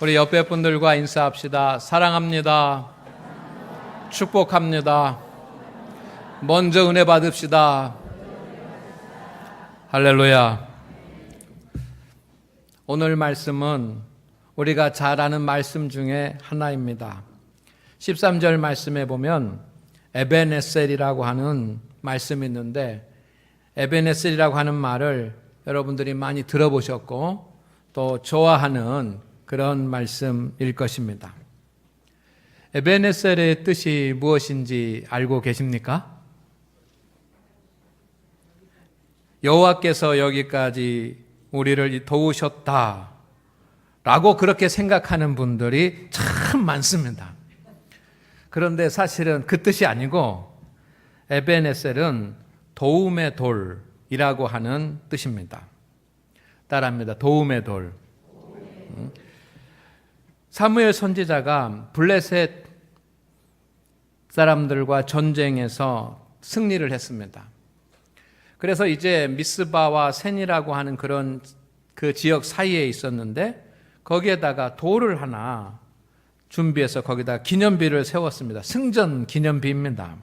우리 옆에 분들과 인사합시다. 사랑합니다. 축복합니다. 먼저 은혜 받읍시다. 할렐루야. 오늘 말씀은 우리가 잘 아는 말씀 중에 하나입니다. 13절 말씀에 보면 에베네셀이라고 하는 말씀이 있는데, 에베네셀이라고 하는 말을 여러분들이 많이 들어보셨고 또 좋아하는 그런 말씀일 것입니다. 에베네셀의 뜻이 무엇인지 알고 계십니까? 여호와께서 여기까지 우리를 도우셨다 라고 그렇게 생각하는 분들이 참 많습니다. 그런데 사실은 그 뜻이 아니고 에베네셀은 도움의 돌이라고 하는 뜻입니다. 따라합니다. 도움의 돌. 사무엘 선지자가 블레셋 사람들과 전쟁에서 승리를 했습니다. 그래서 이제 미스바와 센이라고 하는 그런 그 지역 사이에 있었는데, 거기에다가 돌을 하나 준비해서 거기다 기념비를 세웠습니다. 승전 기념비입니다.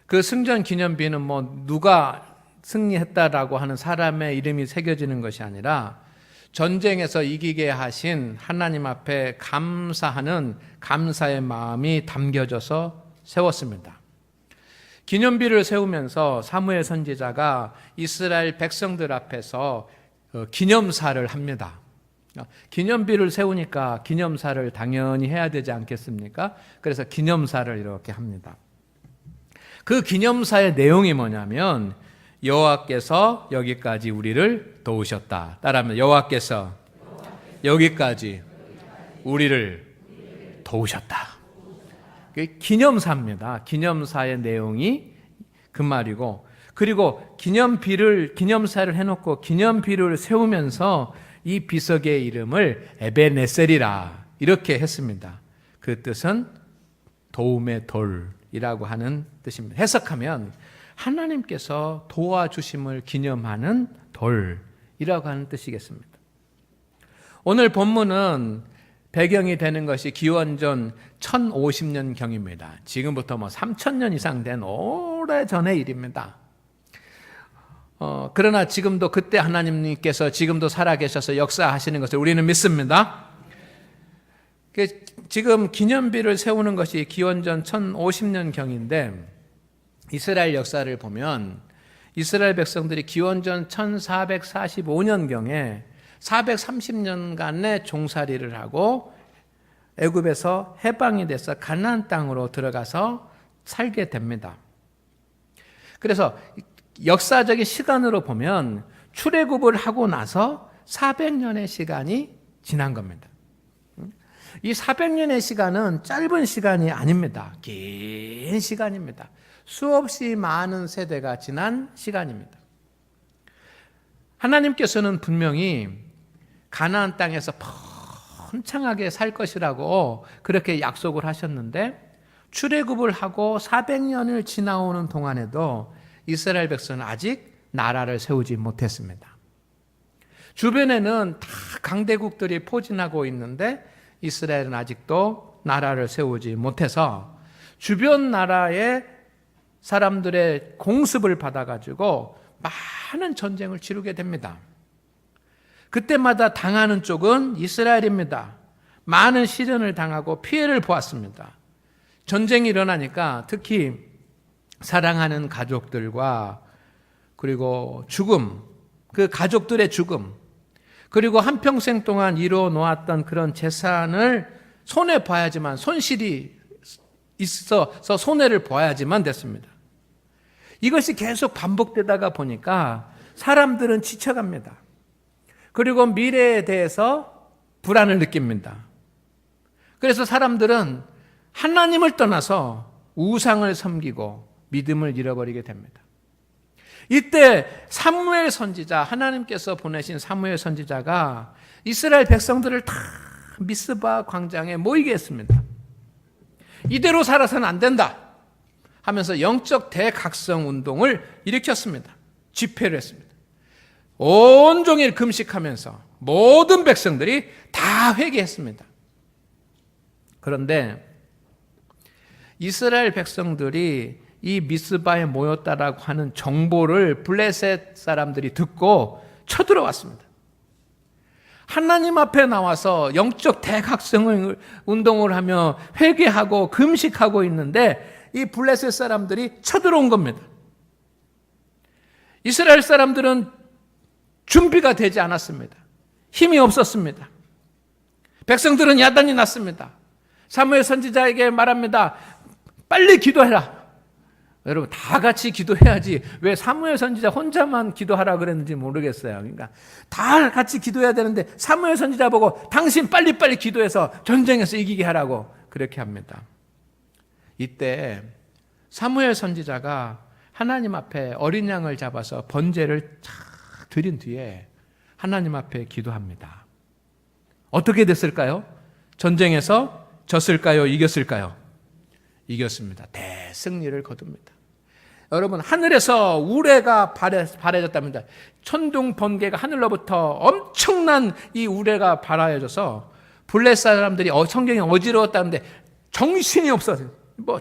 그 승전 기념비는 누가 승리했다라고 하는 사람의 이름이 새겨지는 것이 아니라 전쟁에서 이기게 하신 하나님 앞에 감사하는 감사의 마음이 담겨져서 세웠습니다. 기념비를 세우면서 사무엘 선지자가 이스라엘 백성들 앞에서 기념사를 합니다. 기념비를 세우니까 기념사를 당연히 해야 되지 않겠습니까? 그래서 기념사를 이렇게 합니다. 그 기념사의 내용이 뭐냐면, 여호와께서 여기까지 우리를 도우셨다. 따라하면 여호와께서 여기까지 우리를 도우셨다. 기념사입니다. 기념사의 내용이 그 말이고, 그리고 기념사를 해놓고 기념비를 세우면서 이 비석의 이름을 에베네셀이라 이렇게 했습니다. 그 뜻은 도움의 돌이라고 하는 뜻입니다. 해석하면 하나님께서 도와주심을 기념하는 돌이라고 하는 뜻이겠습니다. 오늘 본문은 배경이 되는 것이 기원전 1050년경입니다. 지금부터 3000년 이상 된 오래전의 일입니다. 그러나 지금도 그때 하나님께서 지금도 살아계셔서 역사하시는 것을 우리는 믿습니다. 지금 기념비를 세우는 것이 기원전 1050년경인데, 이스라엘 역사를 보면 이스라엘 백성들이 기원전 1445년경에 430년간의 종살이를 하고 애굽에서 해방이 돼서 가나안 땅으로 들어가서 살게 됩니다. 그래서 역사적인 시간으로 보면 출애굽을 하고 나서 400년의 시간이 지난 겁니다. 이 400년의 시간은 짧은 시간이 아닙니다. 긴 시간입니다. 수없이 많은 세대가 지난 시간입니다. 하나님께서는 분명히 가나안 땅에서 번창하게 살 것이라고 그렇게 약속을 하셨는데, 출애굽을 하고 400년을 지나오는 동안에도 이스라엘 백성은 아직 나라를 세우지 못했습니다. 주변에는 다 강대국들이 포진하고 있는데 이스라엘은 아직도 나라를 세우지 못해서 주변 나라의 사람들의 공습을 받아가지고 많은 전쟁을 치르게 됩니다. 그때마다 당하는 쪽은 이스라엘입니다. 많은 시련을 당하고 피해를 보았습니다. 전쟁이 일어나니까 특히 사랑하는 가족들과 그리고 죽음, 그 가족들의 죽음, 그리고 한평생 동안 이루어 놓았던 그런 재산을 손해봐야지만, 손실이 있어서 손해를 봐야지만 됐습니다. 이것이 계속 반복되다가 보니까 사람들은 지쳐갑니다. 그리고 미래에 대해서 불안을 느낍니다. 그래서 사람들은 하나님을 떠나서 우상을 섬기고 믿음을 잃어버리게 됩니다. 이때 사무엘 선지자, 하나님께서 보내신 사무엘 선지자가 이스라엘 백성들을 다 미스바 광장에 모이게 했습니다. 이대로 살아서는 안 된다 하면서 영적 대각성 운동을 일으켰습니다. 집회를 했습니다. 온종일 금식하면서 모든 백성들이 다 회개했습니다. 그런데 이스라엘 백성들이 이 미스바에 모였다라고 하는 정보를 블레셋 사람들이 듣고 쳐들어왔습니다. 하나님 앞에 나와서 영적 대각성 운동을 하며 회개하고 금식하고 있는데 이 블레셋 사람들이 쳐들어온 겁니다. 이스라엘 사람들은 준비가 되지 않았습니다. 힘이 없었습니다. 백성들은 야단이 났습니다. 사무엘 선지자에게 말합니다. 빨리 기도해라. 여러분 다 같이 기도해야지 왜 사무엘 선지자 혼자만 기도하라 그랬는지 모르겠어요. 그러니까 다 같이 기도해야 되는데 사무엘 선지자 보고 당신 빨리빨리 기도해서 전쟁에서 이기게 하라고 그렇게 합니다. 이때 사무엘 선지자가 하나님 앞에 어린 양을 잡아서 번제를 착 드린 뒤에 하나님 앞에 기도합니다. 어떻게 됐을까요? 전쟁에서 졌을까요? 이겼을까요? 이겼습니다. 대승리를 거둡니다. 여러분 하늘에서 우레가 발해졌답니다. 천둥 번개가 하늘로부터 엄청난 이 우레가 발하여져서 블레셋 사람들이 성경이 어지러웠다는데 정신이 없어요.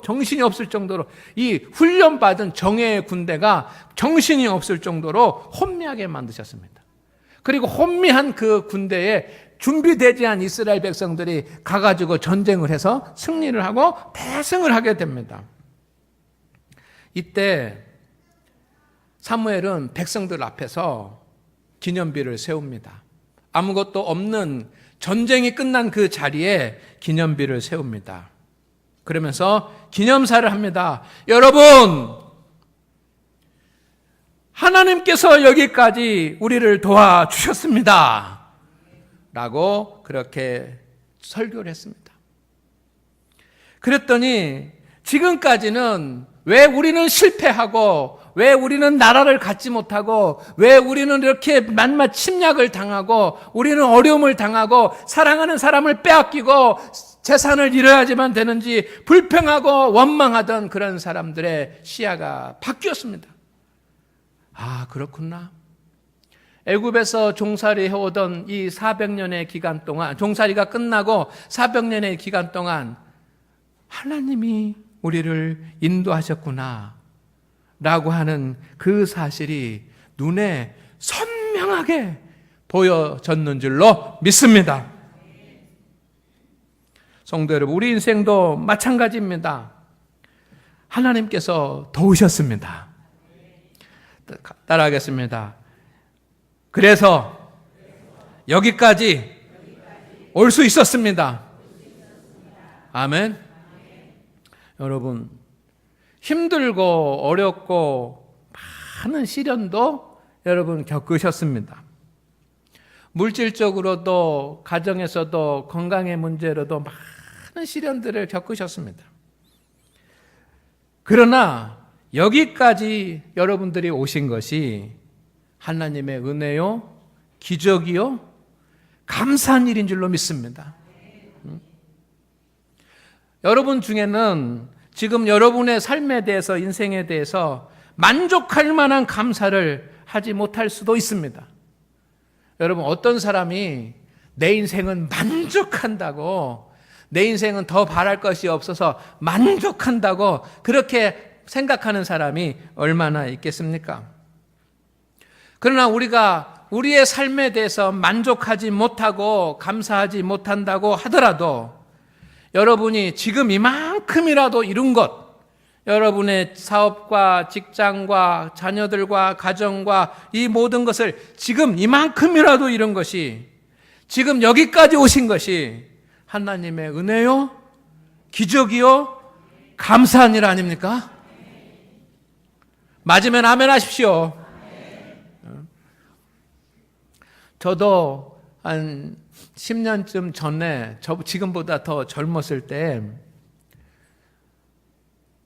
정신이 없을 정도로 이 훈련받은 정예의 군대가 정신이 없을 정도로 혼미하게 만드셨습니다. 그리고 혼미한 그 군대에 준비되지 않은 이스라엘 백성들이 가가지고 전쟁을 해서 승리를 하고 대승을 하게 됩니다. 이때 사무엘은 백성들 앞에서 기념비를 세웁니다. 아무것도 없는 전쟁이 끝난 그 자리에 기념비를 세웁니다. 그러면서 기념사를 합니다. 여러분, 하나님께서 여기까지 우리를 도와주셨습니다. 라고 그렇게 설교를 했습니다. 그랬더니 지금까지는 왜 우리는 실패하고 왜 우리는 나라를 갖지 못하고 왜 우리는 이렇게 만마 침략을 당하고 우리는 어려움을 당하고 사랑하는 사람을 빼앗기고 재산을 잃어야지만 되는지 불평하고 원망하던 그런 사람들의 시야가 바뀌었습니다. 아, 그렇구나. 애굽에서 종살이 해오던 이 400년의 기간 동안, 종살이가 끝나고 400년의 기간 동안 하나님이 우리를 인도하셨구나 라고 하는 그 사실이 눈에 선명하게 보여졌는 줄로 믿습니다. 성도 여러분, 우리 인생도 마찬가지입니다. 하나님께서 도우셨습니다. 따라하겠습니다. 그래서 여기까지 올 수 있었습니다. 아멘. 여러분, 힘들고 어렵고 많은 시련도 여러분 겪으셨습니다. 물질적으로도 가정에서도 건강의 문제로도 많은 시련들을 겪으셨습니다. 그러나 여기까지 여러분들이 오신 것이 하나님의 은혜요, 기적이요, 감사한 일인 줄로 믿습니다. 여러분 중에는 지금 여러분의 삶에 대해서, 인생에 대해서 만족할 만한 감사를 하지 못할 수도 있습니다. 여러분, 어떤 사람이 내 인생은 만족한다고, 내 인생은 더 바랄 것이 없어서 만족한다고 그렇게 생각하는 사람이 얼마나 있겠습니까? 그러나 우리가 우리의 삶에 대해서 만족하지 못하고 감사하지 못한다고 하더라도 여러분이 지금 이만큼이라도 이룬 것, 여러분의 사업과 직장과 자녀들과 가정과 이 모든 것을 지금 이만큼이라도 이룬 것이, 지금 여기까지 오신 것이 하나님의 은혜요, 기적이요, 감사한 일 아닙니까? 맞으면 아멘 하십시오. 저도 한 10년쯤 전에, 지금보다 더 젊었을 때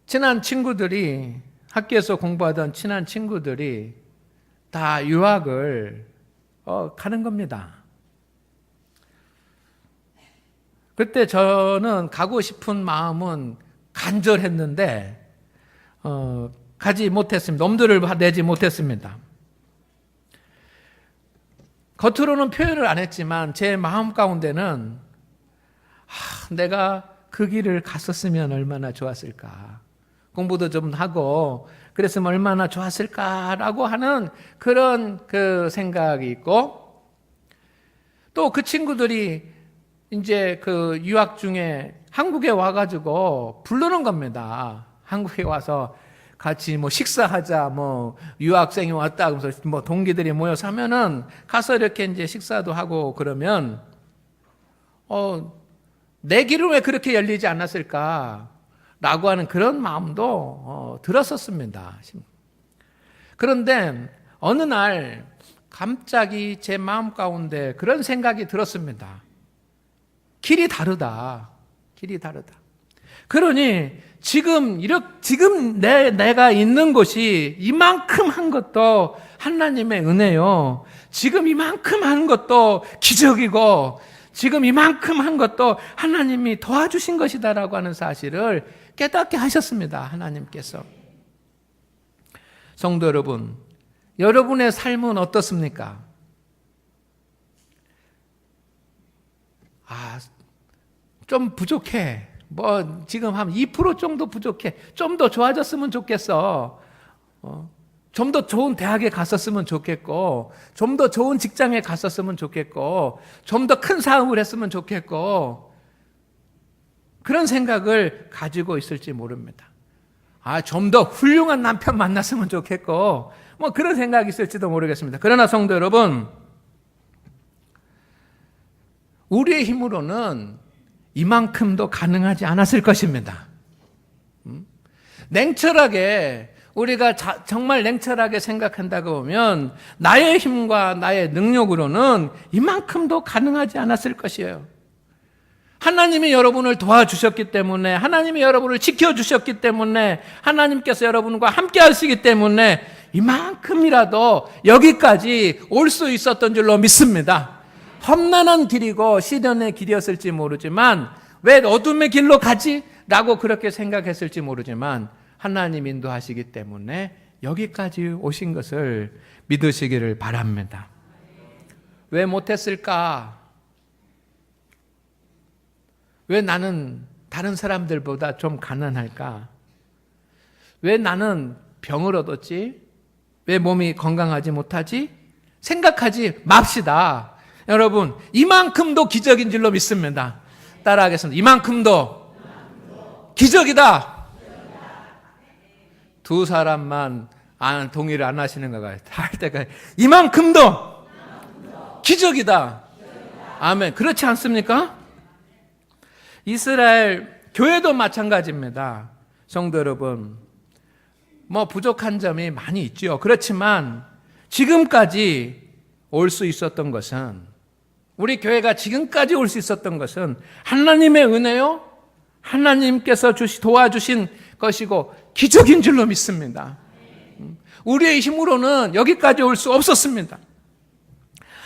친한 친구들이, 학교에서 공부하던 친한 친구들이 다 유학을 가는 겁니다. 그때 저는 가고 싶은 마음은 간절했는데 가지 못했습니다. 엄두를 내지 못했습니다. 겉으로는 표현을 안 했지만 제 마음 가운데는 내가 그 길을 갔었으면 얼마나 좋았을까. 공부도 좀 하고 그랬으면 얼마나 좋았을까라고 하는 그런 그 생각이 있고, 또 그 친구들이 이제 그 유학 중에 한국에 와가지고 부르는 겁니다. 한국에 와서 같이 뭐 식사하자, 뭐 유학생이 왔다 그러면서 뭐 동기들이 모여서 하면은 가서 이렇게 이제 식사도 하고 그러면 내 길은 왜 그렇게 열리지 않았을까? 라고 하는 그런 마음도 들었었습니다. 그런데 어느 날 갑자기 제 마음 가운데 그런 생각이 들었습니다. 길이 다르다. 길이 다르다. 그러니 지금 내가 있는 곳이 이만큼 한 것도 하나님의 은혜요. 지금 이만큼 한 것도 기적이고 지금 이만큼 한 것도 하나님이 도와주신 것이다라고 하는 사실을 깨닫게 하셨습니다. 하나님께서. 성도 여러분, 여러분의 삶은 어떻습니까? 좀 부족해. 뭐 지금 한 2% 정도 부족해. 좀 더 좋아졌으면 좋겠어. 좀 더 좋은 대학에 갔었으면 좋겠고, 좀 더 좋은 직장에 갔었으면 좋겠고, 좀 더 큰 사업을 했으면 좋겠고, 그런 생각을 가지고 있을지 모릅니다. 좀 더 훌륭한 남편 만났으면 좋겠고, 뭐 그런 생각이 있을지도 모르겠습니다. 그러나 성도 여러분, 우리의 힘으로는 이만큼도 가능하지 않았을 것입니다. 냉철하게, 우리가 정말 냉철하게 생각한다고 보면 나의 힘과 나의 능력으로는 이만큼도 가능하지 않았을 것이에요. 하나님이 여러분을 도와주셨기 때문에, 하나님이 여러분을 지켜주셨기 때문에, 하나님께서 여러분과 함께 하시기 때문에 이만큼이라도 여기까지 올 수 있었던 줄로 믿습니다. 험난한 길이고 시련의 길이었을지 모르지만, 왜 어둠의 길로 가지? 라고 그렇게 생각했을지 모르지만 하나님 인도하시기 때문에 여기까지 오신 것을 믿으시기를 바랍니다. 왜 못했을까? 왜 나는 다른 사람들보다 좀 가난할까? 왜 나는 병을 얻었지? 왜 몸이 건강하지 못하지? 생각하지 맙시다. 여러분, 이만큼도 기적인 줄로 믿습니다. 따라하겠습니다. 이만큼도 기적이다. 두 사람만 동의를 안 하시는 것 같아요. 할 때가 이만큼도 기적이다. 아멘. 그렇지 않습니까? 이스라엘 교회도 마찬가지입니다. 성도 여러분, 뭐 부족한 점이 많이 있죠. 그렇지만 지금까지 올 수 있었던 것은, 우리 교회가 지금까지 올 수 있었던 것은 하나님의 은혜요, 하나님께서 도와주신 것이고 기적인 줄로 믿습니다. 우리의 힘으로는 여기까지 올 수 없었습니다.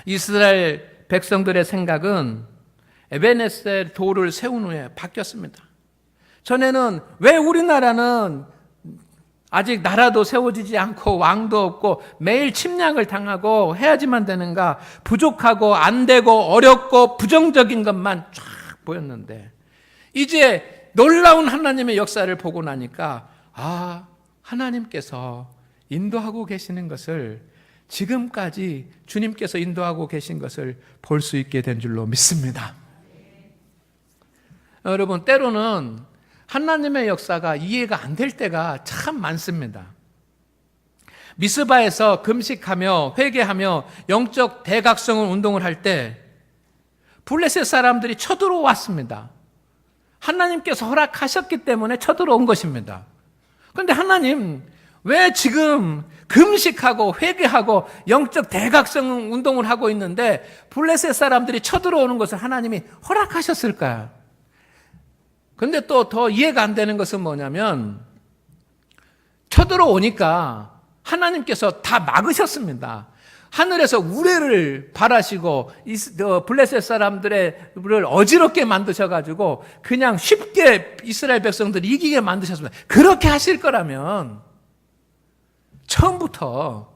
이스라엘 백성들의 생각은 에베네셀 돌을 세운 후에 바뀌었습니다. 전에는 왜 우리나라는 아직 나라도 세워지지 않고 왕도 없고 매일 침략을 당하고 해야지만 되는가, 부족하고 안 되고 어렵고 부정적인 것만 쫙 보였는데, 이제 놀라운 하나님의 역사를 보고 나니까 하나님께서 인도하고 계시는 것을, 지금까지 주님께서 인도하고 계신 것을 볼 수 있게 된 줄로 믿습니다. 여러분, 때로는 하나님의 역사가 이해가 안 될 때가 참 많습니다. 미스바에서 금식하며 회개하며 영적 대각성 운동을 할 때 블레셋 사람들이 쳐들어왔습니다. 하나님께서 허락하셨기 때문에 쳐들어온 것입니다. 그런데 하나님, 왜 지금 금식하고 회개하고 영적 대각성 운동을 하고 있는데 블레셋 사람들이 쳐들어오는 것을 하나님이 허락하셨을까요? 근데 또 더 이해가 안 되는 것은 뭐냐면, 쳐들어오니까 하나님께서 다 막으셨습니다. 하늘에서 우레를 바라시고 블레셋 사람들을 어지럽게 만드셔가지고 그냥 쉽게 이스라엘 백성들을 이기게 만드셨습니다. 그렇게 하실 거라면 처음부터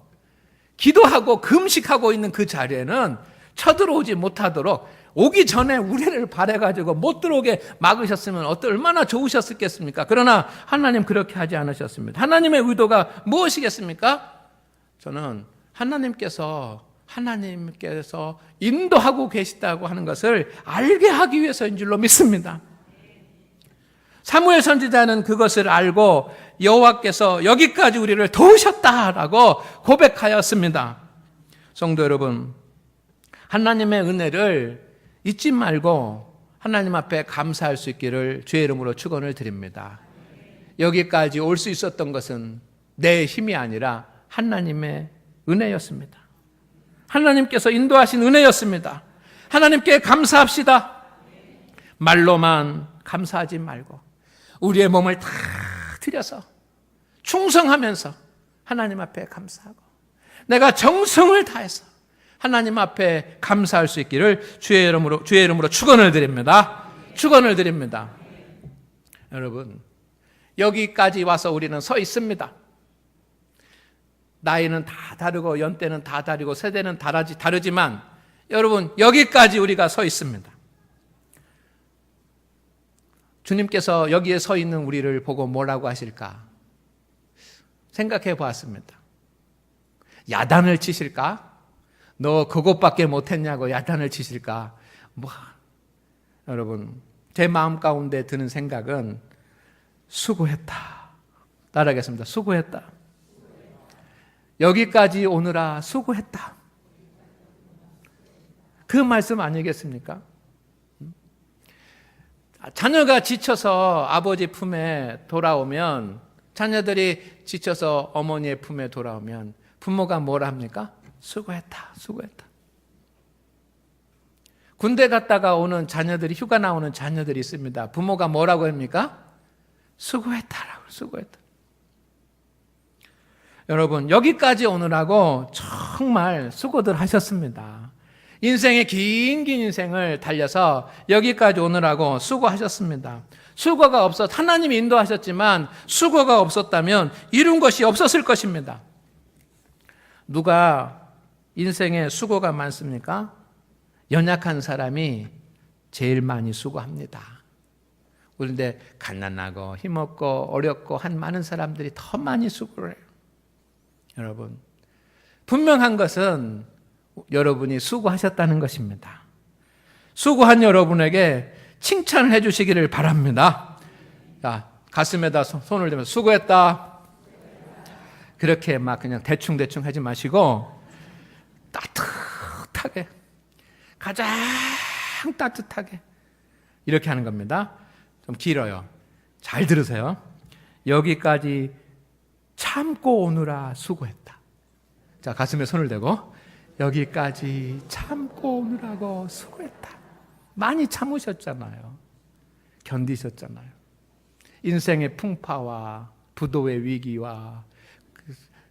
기도하고 금식하고 있는 그 자리에는 쳐들어오지 못하도록 오기 전에 우레를 바래가지고 못 들어오게 막으셨으면 얼마나 좋으셨겠습니까? 그러나 하나님 그렇게 하지 않으셨습니다. 하나님의 의도가 무엇이겠습니까? 저는 하나님께서 인도하고 계시다고 하는 것을 알게 하기 위해서인 줄로 믿습니다. 사무엘 선지자는 그것을 알고 여호와께서 여기까지 우리를 도우셨다라고 고백하였습니다. 성도 여러분, 하나님의 은혜를 잊지 말고 하나님 앞에 감사할 수 있기를 주의 이름으로 축원을 드립니다. 여기까지 올 수 있었던 것은 내 힘이 아니라 하나님의 은혜였습니다. 하나님께서 인도하신 은혜였습니다. 하나님께 감사합시다. 말로만 감사하지 말고 우리의 몸을 다 들여서 충성하면서 하나님 앞에 감사하고 내가 정성을 다해서 하나님 앞에 감사할 수 있기를 주의 이름으로 축원을 드립니다. 축원을 드립니다. 여러분, 여기까지 와서 우리는 서 있습니다. 나이는 다 다르고 연대는 다 다르고 세대는 다르지만 여러분, 여기까지 우리가 서 있습니다. 주님께서 여기에 서 있는 우리를 보고 뭐라고 하실까? 생각해 보았습니다. 야단을 치실까? 너 그것밖에 못했냐고 야단을 치실까? 여러분, 제 마음 가운데 드는 생각은 수고했다. 따라하겠습니다. 수고했다. 여기까지 오느라 수고했다. 그 말씀 아니겠습니까? 자녀가 지쳐서 아버지 품에 돌아오면, 자녀들이 지쳐서 어머니의 품에 돌아오면 부모가 뭐라 합니까? 수고했다, 수고했다. 군대 갔다가 오는 자녀들이, 휴가 나오는 자녀들이 있습니다. 부모가 뭐라고 합니까? 수고했다라고, 수고했다. 여러분, 여기까지 오느라고 정말 수고들 하셨습니다. 인생의 긴 인생을 달려서 여기까지 오느라고 수고하셨습니다. 수고가 하나님이 인도하셨지만 수고가 없었다면 이룬 것이 없었을 것입니다. 누가 인생에 수고가 많습니까? 연약한 사람이 제일 많이 수고합니다. 그런데 가난하고 힘없고 어렵고 한 많은 사람들이 더 많이 수고를 해요. 여러분, 분명한 것은 여러분이 수고하셨다는 것입니다. 수고한 여러분에게 칭찬을 해주시기를 바랍니다. 자, 가슴에다 손을 대면서 수고했다. 그렇게 막 그냥 대충 하지 마시고 따뜻하게, 가장 따뜻하게 이렇게 하는 겁니다. 좀 길어요. 잘 들으세요. 여기까지 참고 오느라 수고했다. 자, 가슴에 손을 대고 여기까지 참고 오느라고 수고했다. 많이 참으셨잖아요. 견디셨잖아요. 인생의 풍파와 부도의 위기와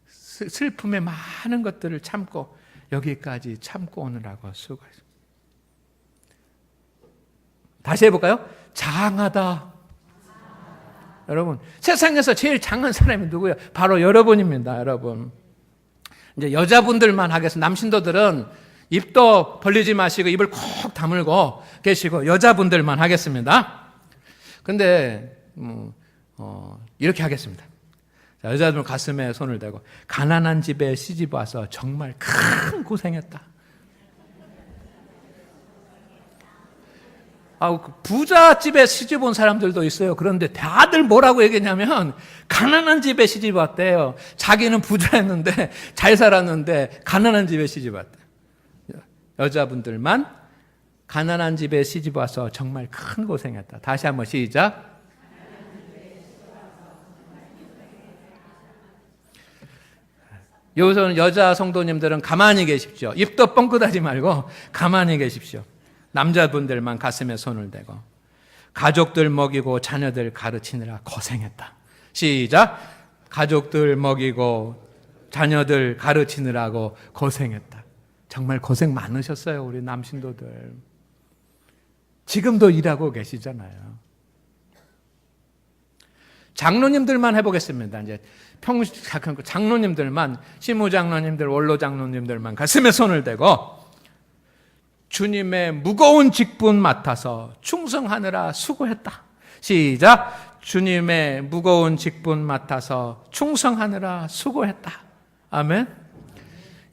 슬픔의 많은 것들을 참고 여기까지 참고 오느라고 수고했습니다. 다시 해볼까요? 장하다. 여러분, 세상에서 제일 장한 사람이 누구예요? 바로 여러분입니다. 여러분, 이제 여자분들만 하겠습니다. 남신도들은 입도 벌리지 마시고 입을 콕 다물고 계시고 여자분들만 하겠습니다. 근데 이렇게 하겠습니다. 자, 여자들 가슴에 손을 대고 가난한 집에 시집 와서 정말 큰 고생했다. 부자 집에 시집 온 사람들도 있어요. 그런데 다들 뭐라고 얘기했냐면 가난한 집에 시집 왔대요. 자기는 부자였는데 잘 살았는데 가난한 집에 시집 왔대. 여자분들만 가난한 집에 시집 와서 정말 큰 고생했다. 다시 한번 시작. 여기서는 여자 성도님들은 가만히 계십시오. 입도 뻥끗하지 말고 가만히 계십시오. 남자분들만 가슴에 손을 대고 가족들 먹이고 자녀들 가르치느라 고생했다. 시작. 가족들 먹이고 자녀들 가르치느라고 고생했다. 정말 고생 많으셨어요, 우리 남신도들. 지금도 일하고 계시잖아요. 장로님들만 해보겠습니다. 이제 장로님들만, 시무장로님들, 원로장로님들만 가슴에 손을 대고 주님의 무거운 직분 맡아서 충성하느라 수고했다. 시작. 주님의 무거운 직분 맡아서 충성하느라 수고했다. 아멘.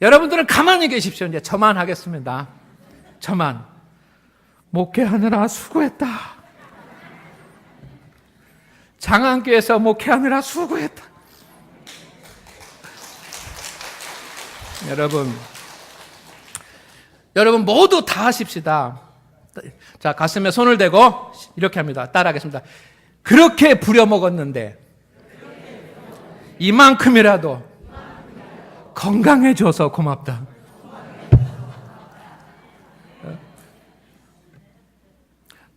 여러분들은 가만히 계십시오. 이제 저만 하겠습니다. 저만. 목회하느라 수고했다. 장안교에서 목회하느라 수고했다. 여러분 모두 다 하십시다. 자, 가슴에 손을 대고 이렇게 합니다. 따라하겠습니다. 그렇게 부려먹었는데 이만큼이라도 건강해져서 고맙다.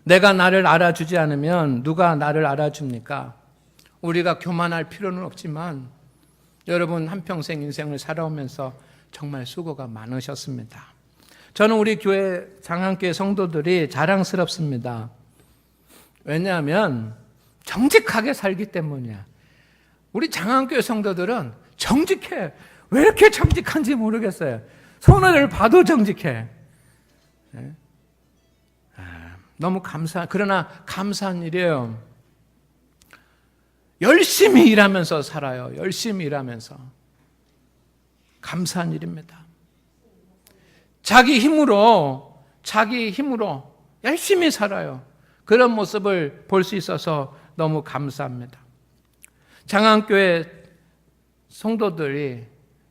내가 나를 알아주지 않으면 누가 나를 알아줍니까? 우리가 교만할 필요는 없지만 여러분 한평생 인생을 살아오면서 정말 수고가 많으셨습니다. 저는 우리 교회 장안교회 성도들이 자랑스럽습니다. 왜냐하면 정직하게 살기 때문이야. 우리 장안교회 성도들은 정직해. 왜 이렇게 정직한지 모르겠어요. 손을 봐도 정직해. 너무 그러나 감사한 일이에요. 열심히 일하면서 살아요. 열심히 일하면서. 감사한 일입니다. 자기 힘으로 열심히 살아요. 그런 모습을 볼 수 있어서 너무 감사합니다. 장안교회 성도들이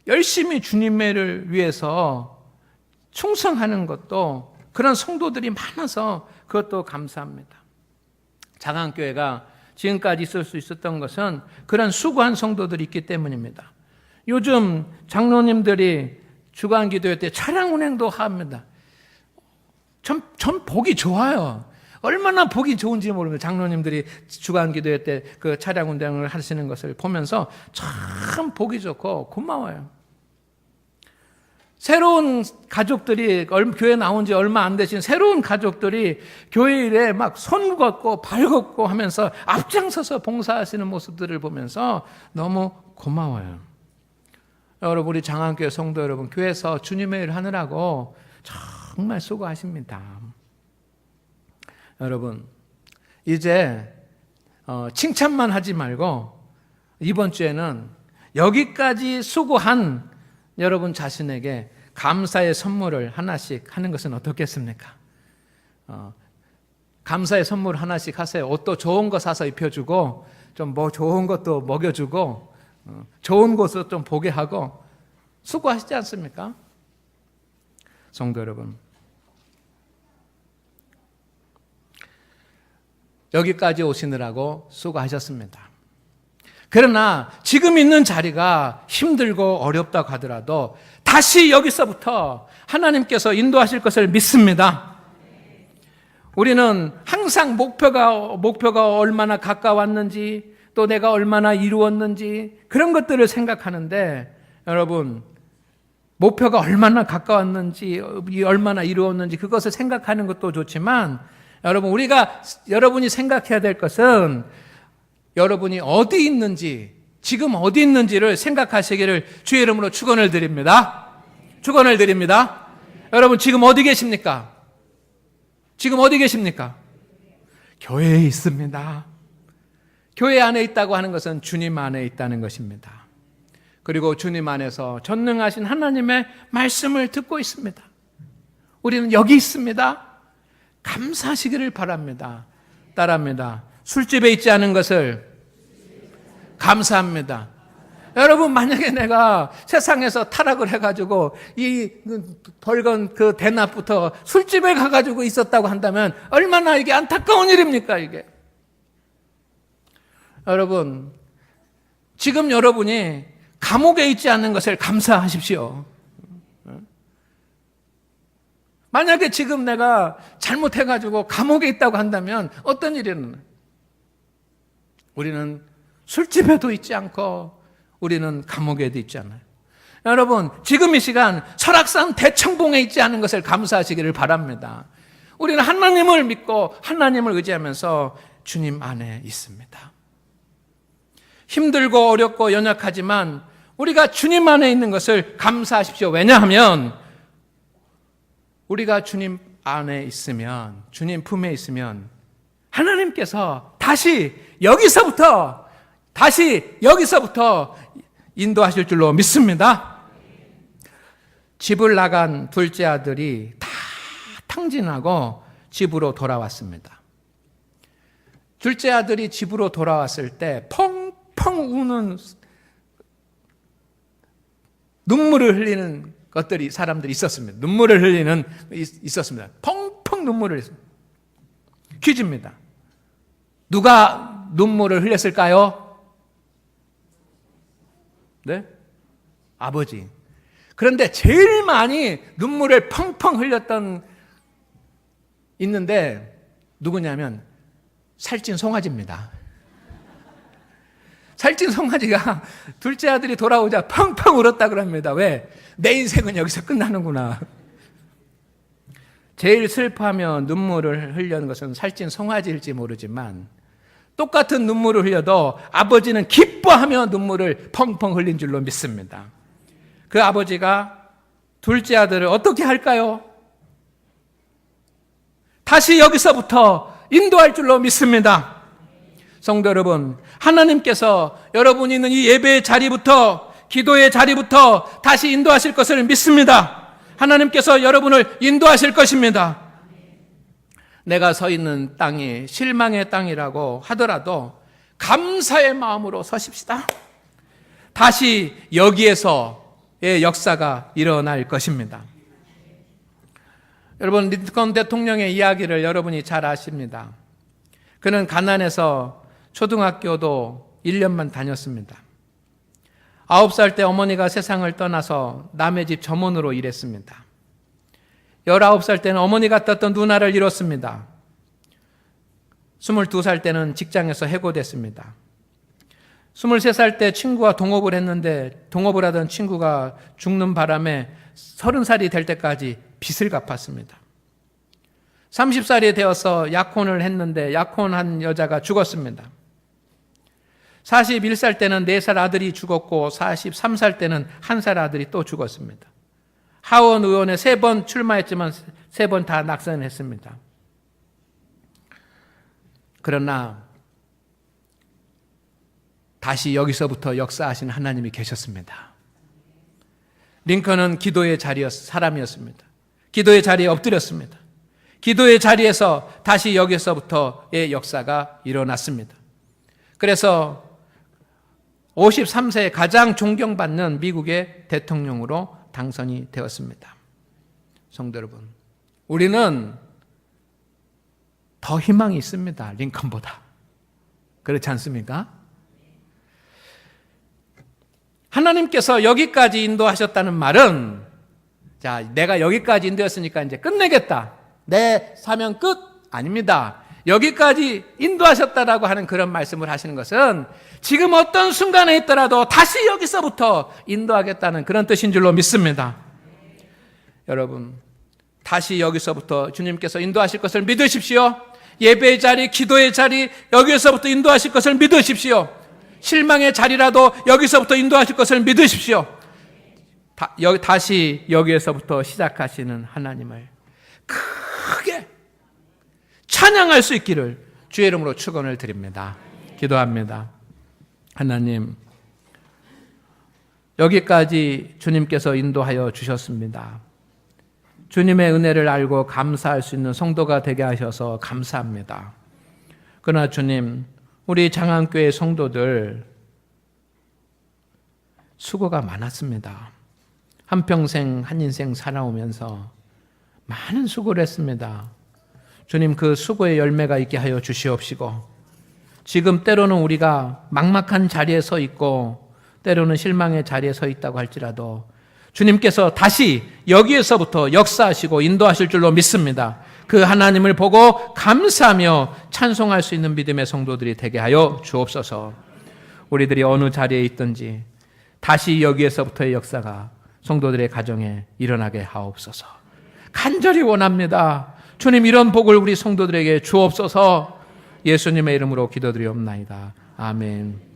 열심히 주님을 위해서 충성하는 것도 그런 성도들이 많아서 그것도 감사합니다. 장안교회가 지금까지 있을 수 있었던 것은 그런 수고한 성도들이 있기 때문입니다. 요즘 장로님들이 주간 기도회 때 차량 운행도 합니다. 전 보기 좋아요. 얼마나 보기 좋은지 모릅니다. 장로님들이 주간 기도회 때 그 차량 운행을 하시는 것을 보면서 참 보기 좋고 고마워요. 새로운 가족들이 교회 나온 지 얼마 안 되신 새로운 가족들이 교회 일에 막 손 걷고 발 걷고 하면서 앞장서서 봉사하시는 모습들을 보면서 너무 고마워요. 여러분, 우리 장안교회 성도 여러분, 교회에서 주님의 일 하느라고 정말 수고하십니다. 여러분, 이제 칭찬만 하지 말고 이번 주에는 여기까지 수고한 여러분 자신에게 감사의 선물을 하나씩 하는 것은 어떻겠습니까? 감사의 선물 하나씩 하세요. 옷도 좋은 거 사서 입혀주고 좀 뭐 좋은 것도 먹여주고 좋은 곳을 좀 보게 하고 수고하시지 않습니까? 성도 여러분, 여기까지 오시느라고 수고하셨습니다. 그러나 지금 있는 자리가 힘들고 어렵다고 하더라도 다시 여기서부터 하나님께서 인도하실 것을 믿습니다. 우리는 항상 목표가 얼마나 가까웠는지 또 내가 얼마나 이루었는지 그런 것들을 생각하는데 여러분, 목표가 얼마나 가까웠는지 얼마나 이루었는지 그것을 생각하는 것도 좋지만 여러분이 생각해야 될 것은 여러분이 어디 있는지, 지금 어디 있는지를 생각하시기를 주의 이름으로 축원을 드립니다. 축원을 드립니다. 여러분, 지금 어디 계십니까? 지금 어디 계십니까? 교회에 있습니다. 교회 안에 있다고 하는 것은 주님 안에 있다는 것입니다. 그리고 주님 안에서 전능하신 하나님의 말씀을 듣고 있습니다. 우리는 여기 있습니다. 감사하시기를 바랍니다. 따라합니다. 술집에 있지 않은 것을 감사합니다. 여러분, 만약에 내가 세상에서 타락을 해가지고 이 벌건 그 대낮부터 술집에 가가지고 있었다고 한다면 얼마나 이게 안타까운 일입니까, 이게? 여러분, 지금 여러분이 감옥에 있지 않는 것을 감사하십시오. 만약에 지금 내가 잘못해가지고 감옥에 있다고 한다면 어떤 일이 일어나요? 우리는 술집에도 있지 않고 우리는 감옥에도 있지 않아요. 여러분, 지금 이 시간 설악산 대청봉에 있지 않은 것을 감사하시기를 바랍니다. 우리는 하나님을 믿고 하나님을 의지하면서 주님 안에 있습니다. 힘들고 어렵고 연약하지만 우리가 주님 안에 있는 것을 감사하십시오. 왜냐하면 우리가 주님 안에 있으면, 주님 품에 있으면 하나님께서 다시 여기서부터 인도하실 줄로 믿습니다. 집을 나간 둘째 아들이 다 탕진하고 집으로 돌아왔습니다. 둘째 아들이 집으로 돌아왔을 때 펑펑 우는, 눈물을 흘리는 사람들이 있었습니다. 눈물을 흘리는 있었습니다. 펑펑 눈물을 흘렸습니다. 퀴즈입니다. 누가 눈물을 흘렸을까요? 네? 아버지. 그런데 제일 많이 눈물을 펑펑 흘렸던 있는데 누구냐면 살찐 송아지입니다. 살찐 송아지가 둘째 아들이 돌아오자 펑펑 울었다 그럽니다. 왜? 내 인생은 여기서 끝나는구나. 제일 슬퍼하며 눈물을 흘리는 것은 살찐 송아지일지 모르지만 똑같은 눈물을 흘려도 아버지는 기뻐하며 눈물을 펑펑 흘린 줄로 믿습니다. 그 아버지가 둘째 아들을 어떻게 할까요? 다시 여기서부터 인도할 줄로 믿습니다. 성도 여러분, 하나님께서 여러분이 있는 이 예배의 자리부터, 기도의 자리부터 다시 인도하실 것을 믿습니다. 하나님께서 여러분을 인도하실 것입니다. 내가 서 있는 땅이 실망의 땅이라고 하더라도 감사의 마음으로 서십시다. 다시 여기에서의 역사가 일어날 것입니다. 여러분, 링컨 대통령의 이야기를 여러분이 잘 아십니다. 그는 가난해서 초등학교도 1년만 다녔습니다. 9살 때 어머니가 세상을 떠나서 남의 집 점원으로 일했습니다. 19살 때는 어머니가 떴던 누나를 잃었습니다. 22살 때는 직장에서 해고됐습니다. 23살 때 친구와 동업을 했는데 동업을 하던 친구가 죽는 바람에 30살이 될 때까지 빚을 갚았습니다. 30살이 되어서 약혼을 했는데 약혼한 여자가 죽었습니다. 41살 때는 4살 아들이 죽었고 43살 때는 1살 아들이 또 죽었습니다. 하원 의원에 3번 출마했지만 3번 다 낙선했습니다. 그러나 다시 여기서부터 역사하신 하나님이 계셨습니다. 링컨은 기도의 사람이었습니다. 기도의 자리에 엎드렸습니다. 기도의 자리에서 다시 여기서부터의 역사가 일어났습니다. 그래서 53세에 가장 존경받는 미국의 대통령으로 당선이 되었습니다. 성도 여러분, 우리는 더 희망이 있습니다. 링컨보다. 그렇지 않습니까? 하나님께서 여기까지 인도하셨다는 말은, 자, 내가 여기까지 인도했으니까 이제 끝내겠다. 내 사명 끝? 아닙니다. 여기까지 인도하셨다라고 하는 그런 말씀을 하시는 것은 지금 어떤 순간에 있더라도 다시 여기서부터 인도하겠다는 그런 뜻인 줄로 믿습니다. 여러분, 다시 여기서부터 주님께서 인도하실 것을 믿으십시오. 예배의 자리, 기도의 자리, 여기서부터 인도하실 것을 믿으십시오. 실망의 자리라도 여기서부터 인도하실 것을 믿으십시오. 다시 여기에서부터 시작하시는 하나님을 크게 찬양할 수 있기를 주의 이름으로 축원을 드립니다. 기도합니다. 하나님, 여기까지 주님께서 인도하여 주셨습니다. 주님의 은혜를 알고 감사할 수 있는 성도가 되게 하셔서 감사합니다. 그러나 주님, 우리 장안교회 성도들 수고가 많았습니다. 한평생 한 인생 살아오면서 많은 수고를 했습니다. 주님, 그 수고의 열매가 있게 하여 주시옵시고, 지금 때로는 우리가 막막한 자리에 서 있고 때로는 실망의 자리에 서 있다고 할지라도 주님께서 다시 여기에서부터 역사하시고 인도하실 줄로 믿습니다. 그 하나님을 보고 감사하며 찬송할 수 있는 믿음의 성도들이 되게 하여 주옵소서. 우리들이 어느 자리에 있든지 다시 여기에서부터의 역사가 성도들의 가정에 일어나게 하옵소서. 간절히 원합니다. 주님, 이런 복을 우리 성도들에게 주옵소서. 예수님의 이름으로 기도드리옵나이다. 아멘.